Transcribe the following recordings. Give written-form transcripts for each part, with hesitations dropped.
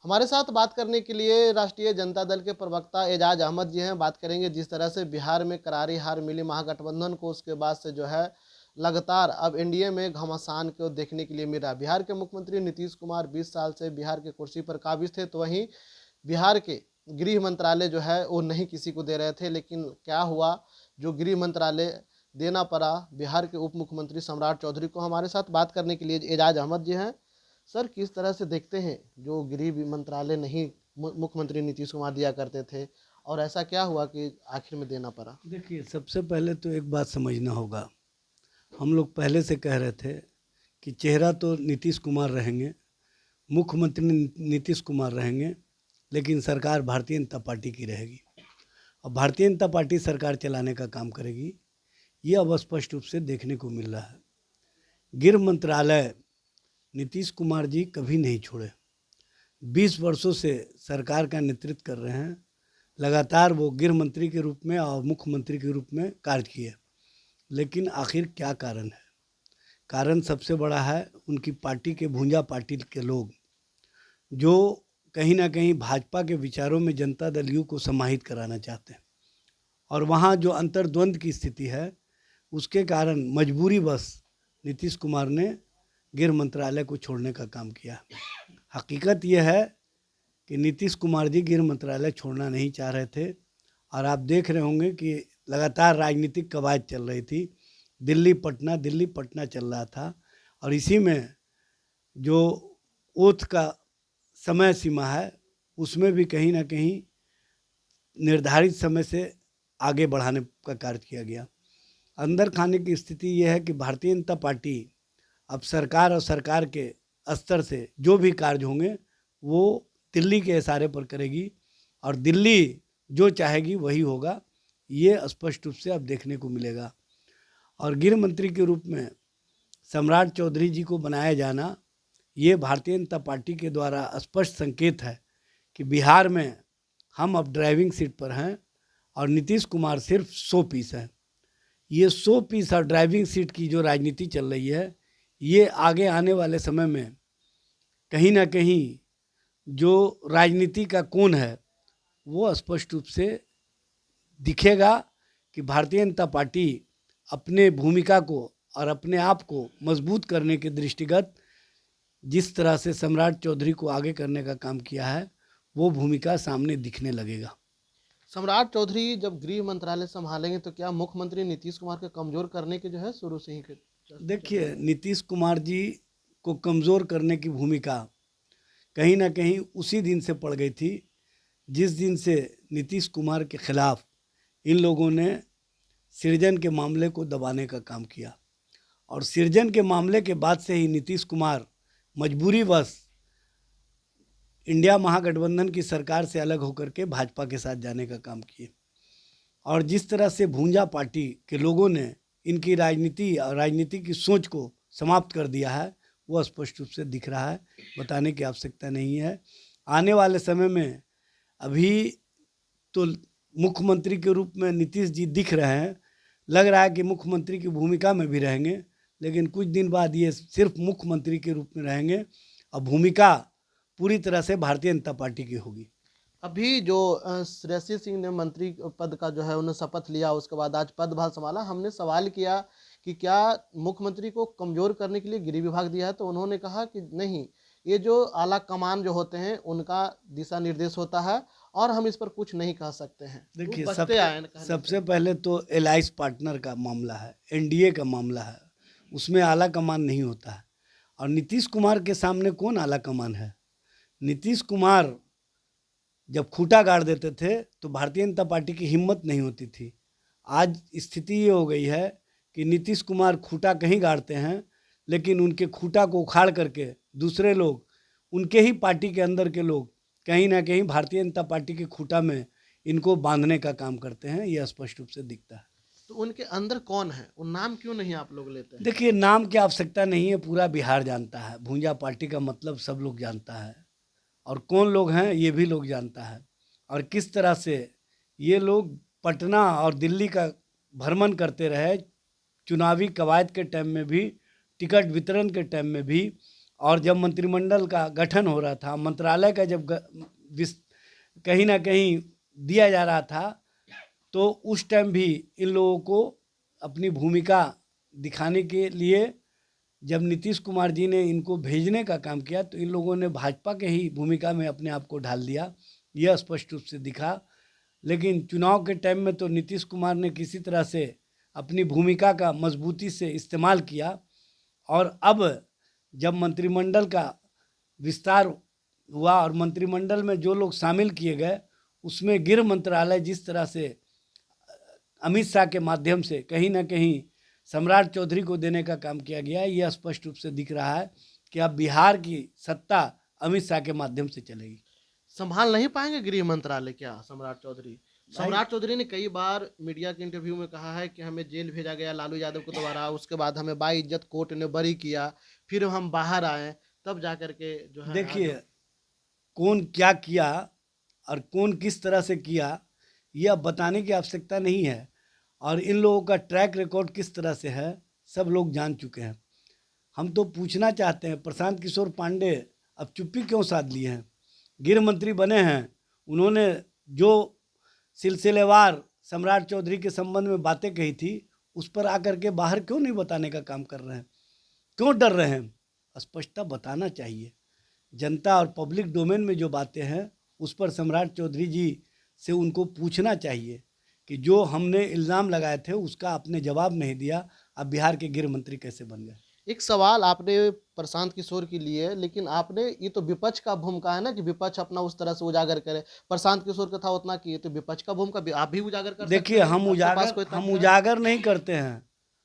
हमारे साथ बात करने के लिए राष्ट्रीय जनता दल के प्रवक्ता एजाज अहमद जी हैं। बात करेंगे जिस तरह से बिहार में करारी हार मिली महागठबंधन को, उसके बाद से जो है लगातार अब एनडीए में घमासान को देखने के लिए मिल रहा है। बिहार के मुख्यमंत्री नीतीश कुमार 20 साल से बिहार के कुर्सी पर काबिज थे, तो वहीं बिहार के गृह मंत्रालय जो है वो नहीं किसी को दे रहे थे, लेकिन क्या हुआ, जो गृह मंत्रालय देना पड़ा बिहार के उप मुख्यमंत्री सम्राट चौधरी को। हमारे साथ बात करने के लिए एजाज अहमद जी हैं। सर, किस तरह से देखते हैं जो गृह मंत्रालय नहीं मुख्यमंत्री नीतीश कुमार दिया करते थे, और ऐसा क्या हुआ कि आखिर में देना पड़ा? देखिए, सबसे पहले तो एक बात समझना होगा। हम लोग पहले से कह रहे थे कि चेहरा तो नीतीश कुमार रहेंगे, मुख्यमंत्री नीतीश कुमार रहेंगे, लेकिन सरकार भारतीय जनता पार्टी की रहेगी और भारतीय जनता पार्टी सरकार चलाने का काम करेगी। ये अब स्पष्ट रूप से देखने को मिल रहा है। गृह मंत्रालय नीतीश कुमार जी कभी नहीं छोड़े। 20 वर्षों से सरकार का नेतृत्व कर रहे हैं। लगातार वो गृह मंत्री के रूप में और मुख्यमंत्री के रूप में कार्य किए, लेकिन आखिर क्या कारण है? कारण सबसे बड़ा है उनकी पार्टी के भूंजा पार्टी के लोग, जो कहीं ना कहीं भाजपा के विचारों में जनता दल यू को समाहित कराना चाहते हैं, और वहाँ जो अंतर्द्वंद की स्थिति है उसके कारण मजबूरीवश नीतीश कुमार ने गृह मंत्रालय को छोड़ने का काम किया। हकीकत यह है कि नीतीश कुमार जी गृह मंत्रालय छोड़ना नहीं चाह रहे थे, और आप देख रहे होंगे कि लगातार राजनीतिक कवायद चल रही थी। दिल्ली पटना चल रहा था, और इसी में जो ओथ का समय सीमा है उसमें भी कहीं ना कहीं निर्धारित समय से आगे बढ़ाने का कार्य किया गया। अंदर खाने की स्थिति यह है कि भारतीय जनता पार्टी अब सरकार और सरकार के स्तर से जो भी कार्य होंगे वो दिल्ली के इशारे पर करेगी, और दिल्ली जो चाहेगी वही होगा। ये स्पष्ट रूप से अब देखने को मिलेगा। और गृह मंत्री के रूप में सम्राट चौधरी जी को बनाया जाना, ये भारतीय जनता पार्टी के द्वारा स्पष्ट संकेत है कि बिहार में हम अब ड्राइविंग सीट पर हैं और नीतीश कुमार सिर्फ 100 पीस हैं। ये 100 पीस और ड्राइविंग सीट की जो राजनीति चल रही है, ये आगे आने वाले समय में कहीं ना कहीं जो राजनीति का कोण है वो स्पष्ट रूप से दिखेगा कि भारतीय जनता पार्टी अपने भूमिका को और अपने आप को मजबूत करने के दृष्टिगत जिस तरह से सम्राट चौधरी को आगे करने का काम किया है वो भूमिका सामने दिखने लगेगा। सम्राट चौधरी जब गृह मंत्रालय संभालेंगे तो क्या मुख्यमंत्री नीतीश कुमार को कमजोर करने के जो है शुरू से ही देखिए, नीतीश कुमार जी को कमज़ोर करने की भूमिका कहीं ना कहीं उसी दिन से पड़ गई थी जिस दिन से नीतीश कुमार के खिलाफ इन लोगों ने सृजन के मामले को दबाने का काम किया, और सृजन के मामले के बाद से ही नीतीश कुमार मजबूरीवश इंडिया महागठबंधन की सरकार से अलग होकर के भाजपा के साथ जाने का काम किए। और जिस तरह से भूंजा पार्टी के लोगों ने इनकी राजनीति और राजनीति की सोच को समाप्त कर दिया है वो स्पष्ट रूप से दिख रहा है, बताने की आवश्यकता नहीं है। आने वाले समय में अभी तो मुख्यमंत्री के रूप में नीतीश जी दिख रहे हैं, लग रहा है कि मुख्यमंत्री की भूमिका में भी रहेंगे, लेकिन कुछ दिन बाद ये सिर्फ मुख्यमंत्री के रूप में रहेंगे और भूमिका पूरी तरह से भारतीय जनता पार्टी की होगी। अभी जो श्रेयसी सिंह ने मंत्री पद का जो है उन्हें शपथ लिया, उसके बाद आज पदभार संभाला, हमने सवाल किया कि क्या मुख्यमंत्री को कमजोर करने के लिए गृह विभाग दिया है, तो उन्होंने कहा कि नहीं, ये जो आला कमान जो होते हैं उनका दिशा निर्देश होता है और हम इस पर कुछ नहीं कह सकते हैं। देखिए, वो बचते आए हैं सबसे पहले तो एलाइंस पार्टनर का मामला है, एनडीए का मामला है, उसमें आला कमान नहीं होता है। और नीतीश कुमार के सामने कौन आला कमान है? नीतीश कुमार जब खूंटा गाड़ देते थे तो भारतीय जनता पार्टी की हिम्मत नहीं होती थी। आज स्थिति ये हो गई है कि नीतीश कुमार खूंटा कहीं गाड़ते हैं, लेकिन उनके खूंटा को उखाड़ करके दूसरे लोग, उनके ही पार्टी के अंदर के लोग कहीं ना कहीं भारतीय जनता पार्टी के खूंटा में इनको बांधने का काम करते हैं। यह स्पष्ट रूप से दिखता है। तो उनके अंदर कौन है, उन नाम क्यों नहीं आप लोग लेते हैं? देखिए, नाम की आवश्यकता नहीं है, पूरा बिहार जानता है। भूंजा पार्टी का मतलब सब लोग जानता है, और कौन लोग हैं ये भी लोग जानता है, और किस तरह से ये लोग पटना और दिल्ली का भ्रमण करते रहे चुनावी कवायद के टाइम में भी, टिकट वितरण के टाइम में भी, और जब मंत्रिमंडल का गठन हो रहा था, मंत्रालय का जब कहीं ना कहीं दिया जा रहा था, तो उस टाइम भी इन लोगों को अपनी भूमिका दिखाने के लिए जब नीतीश कुमार जी ने इनको भेजने का काम किया, तो इन लोगों ने भाजपा के ही भूमिका में अपने आप को ढाल दिया, यह स्पष्ट रूप से दिखा। लेकिन चुनाव के टाइम में तो नीतीश कुमार ने किसी तरह से अपनी भूमिका का मजबूती से इस्तेमाल किया, और अब जब मंत्रिमंडल का विस्तार हुआ और मंत्रिमंडल में जो लोग शामिल किए गए, उसमें गृह मंत्रालय जिस तरह से अमित शाह के माध्यम से कहीं ना कहीं सम्राट चौधरी को देने का काम किया गया है, यह स्पष्ट रूप से दिख रहा है कि अब बिहार की सत्ता अमित शाह के माध्यम से चलेगी। संभाल नहीं पाएंगे गृह मंत्रालय क्या सम्राट चौधरी? सम्राट चौधरी ने कई बार मीडिया के इंटरव्यू में कहा है कि हमें जेल भेजा गया लालू यादव को दोबारा, उसके बाद हमें बाइज्जत कोर्ट ने बरी किया, फिर हम बाहर आए, तब जाकर के जो है देखिए, कौन क्या किया और कौन किस तरह से किया, यह बताने की आवश्यकता नहीं है, और इन लोगों का ट्रैक रिकॉर्ड किस तरह से है सब लोग जान चुके हैं। हम तो पूछना चाहते हैं, प्रशांत किशोर पांडे अब चुप्पी क्यों साध लिए हैं? गृह मंत्री बने हैं, उन्होंने जो सिलसिलेवार सम्राट चौधरी के संबंध में बातें कही थी, उस पर आकर के बाहर क्यों नहीं बताने का काम कर रहे हैं? क्यों डर रहे हैं? स्पष्टता बताना चाहिए। जनता और पब्लिक डोमेन में जो बातें हैं, उस पर सम्राट चौधरी जी से उनको पूछना चाहिए कि जो हमने इल्ज़ाम लगाए थे उसका आपने जवाब नहीं दिया, अब बिहार के गृह मंत्री कैसे बन गए? एक सवाल आपने प्रशांत किशोर के लिए, लेकिन आपने ये तो विपक्ष का भूमिका है ना कि विपक्ष अपना उस तरह से उजागर करे। प्रशांत किशोर का था उतना कि ये तो विपक्ष का भूमिका भी आप भी उजागर कर सकते देखिए, हैं, आपके पास कोई तथ्य है? उजागर नहीं करते हैं,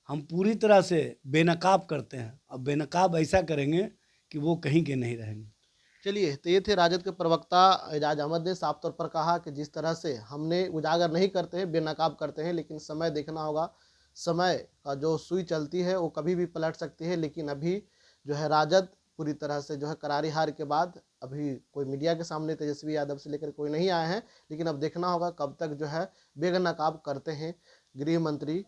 हम पूरी तरह से बेनकाब करते हैं। अब बेनकाब ऐसा करेंगे कि वो कहीं के नहीं रहेंगे। चलिए, तो ये थे राजद के प्रवक्ता एजाज अहमद ने साफ तौर पर कहा कि जिस तरह से हमने उजागर नहीं करते हैं, बेनकाब करते हैं, लेकिन समय देखना होगा। समय का जो सुई चलती है वो कभी भी पलट सकती है, लेकिन अभी जो है राजद पूरी तरह से जो है करारी हार के बाद अभी कोई मीडिया के सामने तेजस्वी यादव से लेकर कोई नहीं आए हैं, लेकिन अब देखना होगा कब तक जो है बेनकाब करते हैं। गृह मंत्री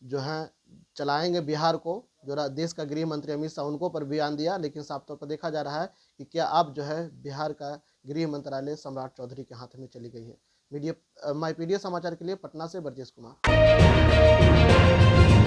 जो हैं चलाएंगे बिहार को, जो देश का गृह मंत्री अमित शाह उनको पर बयान दिया, लेकिन साफ तौर पर देखा जा रहा है कि क्या अब जो है बिहार का गृह मंत्रालय सम्राट चौधरी के हाथ में चली गई है। मीडिया माई पीडिया समाचार के लिए पटना से ब्रजेश कुमार।